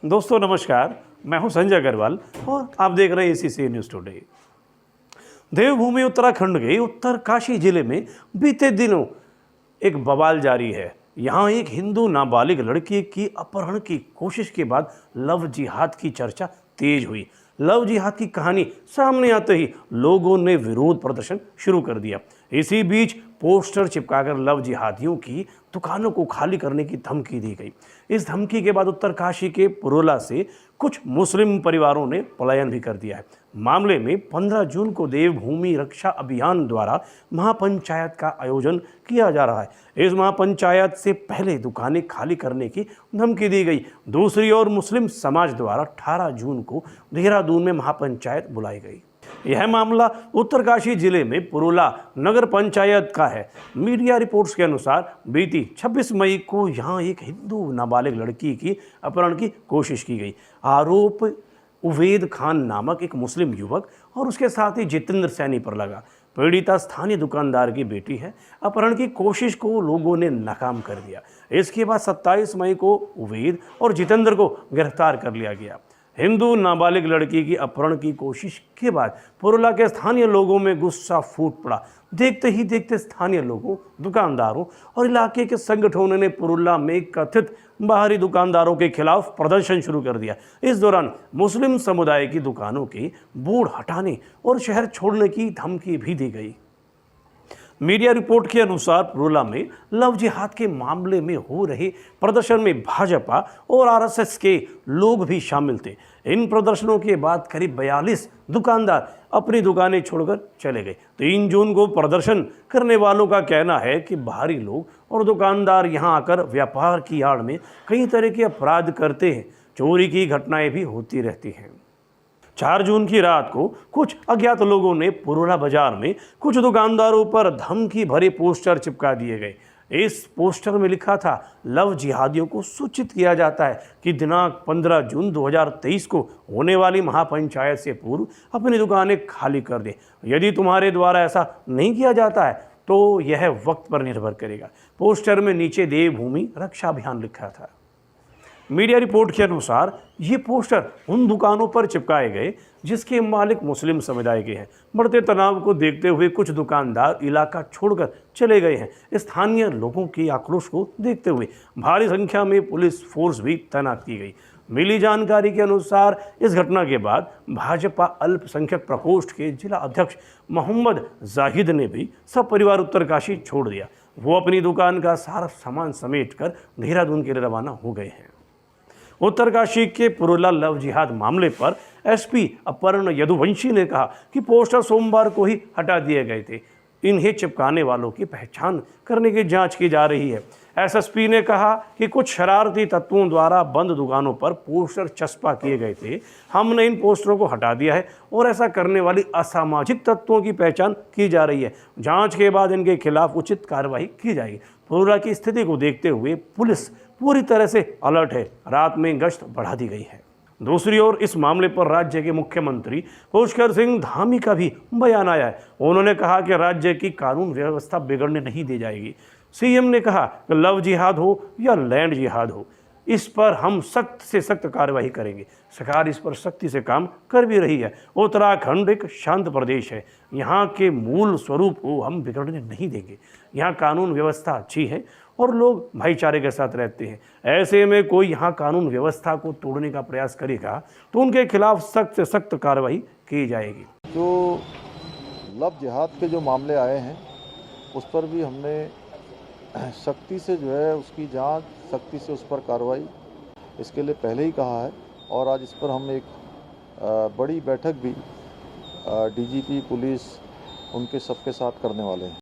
दोस्तों नमस्कार, मैं हूं संजय अग्रवाल और आप देख रहे हैं ACC न्यूज़ टुडे। देवभूमि उत्तराखंड के उत्तरकाशी जिले में बीते दिनों एक बवाल जारी है। यहां एक हिंदू नाबालिग लड़की की अपहरण की कोशिश के बाद लव जिहाद की चर्चा तेज हुई। लव जिहाद की कहानी सामने आते ही लोगों ने विरोध प्रदर्शन शुरू कर दिया। इसी बीच पोस्टर चिपकाकर लव जिहादियों की दुकानों को खाली करने की धमकी दी गई। इस धमकी के बाद उत्तरकाशी के पुरोला से कुछ मुस्लिम परिवारों ने पलायन भी कर दिया है। मामले में 15 जून को देवभूमि रक्षा अभियान द्वारा महापंचायत का आयोजन किया जा रहा है। इस महापंचायत से पहले दुकानें खाली करने की धमकी दी गई। दूसरी ओर मुस्लिम समाज द्वारा 18 जून को देहरादून में महापंचायत बुलाई गई। यह मामला उत्तरकाशी जिले में पुरोला नगर पंचायत का है। मीडिया रिपोर्ट्स के अनुसार बीती 26 मई को यहां एक हिंदू नाबालिग लड़की की अपहरण की कोशिश की गई। आरोप उवैद खान नामक एक मुस्लिम युवक और उसके साथ ही जितेंद्र सैनी पर लगा। पीड़िता स्थानीय दुकानदार की बेटी है। अपहरण की कोशिश को लोगों ने नाकाम कर दिया। इसके बाद 27 मई को उवैद और जितेंद्र को गिरफ्तार कर लिया गया। हिंदू नाबालिग लड़की की अपहरण की कोशिश के बाद पुरोला के स्थानीय लोगों में गुस्सा फूट पड़ा। देखते ही देखते स्थानीय लोगों, दुकानदारों और इलाके के संगठनों ने पुरोला में कथित बाहरी दुकानदारों के खिलाफ प्रदर्शन शुरू कर दिया। इस दौरान मुस्लिम समुदाय की दुकानों के बोर्ड हटाने और शहर छोड़ने की धमकी भी दी गई। मीडिया रिपोर्ट के अनुसार पुरोला में लव जिहाद के मामले में हो रहे प्रदर्शन में भाजपा और RSS के लोग भी शामिल थे। इन प्रदर्शनों के बाद करीब 42 दुकानदार अपनी दुकानें छोड़कर चले गए। 3 जून को प्रदर्शन करने वालों का कहना है कि बाहरी लोग और दुकानदार यहां आकर व्यापार की आड़ में कई तरह के अपराध करते हैं। चोरी की घटनाएं भी होती रहती हैं। 4 जून की रात को कुछ अज्ञात लोगों ने पुरोला बाजार में कुछ दुकानदारों पर धमकी भरे पोस्टर चिपका दिए गए। इस पोस्टर में लिखा था, लव जिहादियों को सूचित किया जाता है कि दिनांक 15 जून 2023 को होने वाली महापंचायत से पूर्व अपनी दुकानें खाली कर दें। यदि तुम्हारे द्वारा ऐसा नहीं किया जाता है तो यह वक्त पर निर्भर करेगा। पोस्टर में नीचे देवभूमि रक्षा अभियान लिखा था। मीडिया रिपोर्ट के अनुसार ये पोस्टर उन दुकानों पर चिपकाए गए जिसके मालिक मुस्लिम समुदाय के हैं। बढ़ते तनाव को देखते हुए कुछ दुकानदार इलाका छोड़कर चले गए हैं। स्थानीय लोगों के आक्रोश को देखते हुए भारी संख्या में पुलिस फोर्स भी तैनात की गई। मिली जानकारी के अनुसार इस घटना के बाद भाजपा अल्पसंख्यक प्रकोष्ठ के जिला अध्यक्ष मोहम्मद जाहिद ने भी सब परिवार उत्तरकाशी छोड़ दिया। वो अपनी दुकान का सारा सामान समेटकर देहरादून के लिए रवाना हो गए हैं। उत्तरकाशी के पुरोला लव जिहाद मामले पर SP अपर्ण यदुवंशी ने कहा कि पोस्टर सोमवार को ही हटा दिए गए थे। इन्हें चिपकाने वालों की पहचान करने की जांच की जा रही है। SSP ने कहा कि कुछ शरारती तत्वों द्वारा बंद दुकानों पर पोस्टर चस्पा किए गए थे। हमने इन पोस्टरों को हटा दिया है और ऐसा करने वाली असामाजिक तत्वों की पहचान की जा रही है। जांच के बाद इनके खिलाफ उचित कार्रवाई की जाएगी। पुरोला की स्थिति को देखते हुए पुलिस पूरी तरह से अलर्ट है। रात में गश्त बढ़ा दी गई है। दूसरी ओर इस मामले पर राज्य के मुख्यमंत्री पुष्कर सिंह धामी का भी बयान आया है। उन्होंने कहा कि राज्य की कानून व्यवस्था बिगड़ने नहीं दी जाएगी। CM ने कहा कि लव जिहाद हो या लैंड जिहाद हो, इस पर हम सख्त से सख्त कार्रवाई करेंगे। सरकार इस पर सख्ती से काम कर भी रही है। उत्तराखंड एक शांत प्रदेश है। यहाँ के मूल स्वरूप को हम बिगड़ने नहीं देंगे। यहाँ कानून व्यवस्था अच्छी है और लोग भाईचारे के साथ रहते हैं। ऐसे में कोई यहाँ कानून व्यवस्था को तोड़ने का प्रयास करेगा तो उनके खिलाफ सख्त से सख्त कार्रवाई की जाएगी। जो लव जिहाद के जो मामले आए हैं उस पर भी हमने सख्ती से जो है उसकी जांच, सख्ती से उस पर कार्रवाई इसके लिए पहले ही कहा है। और आज इस पर हम एक बड़ी बैठक भी DGP पुलिस उनके सबके साथ करने वाले हैं।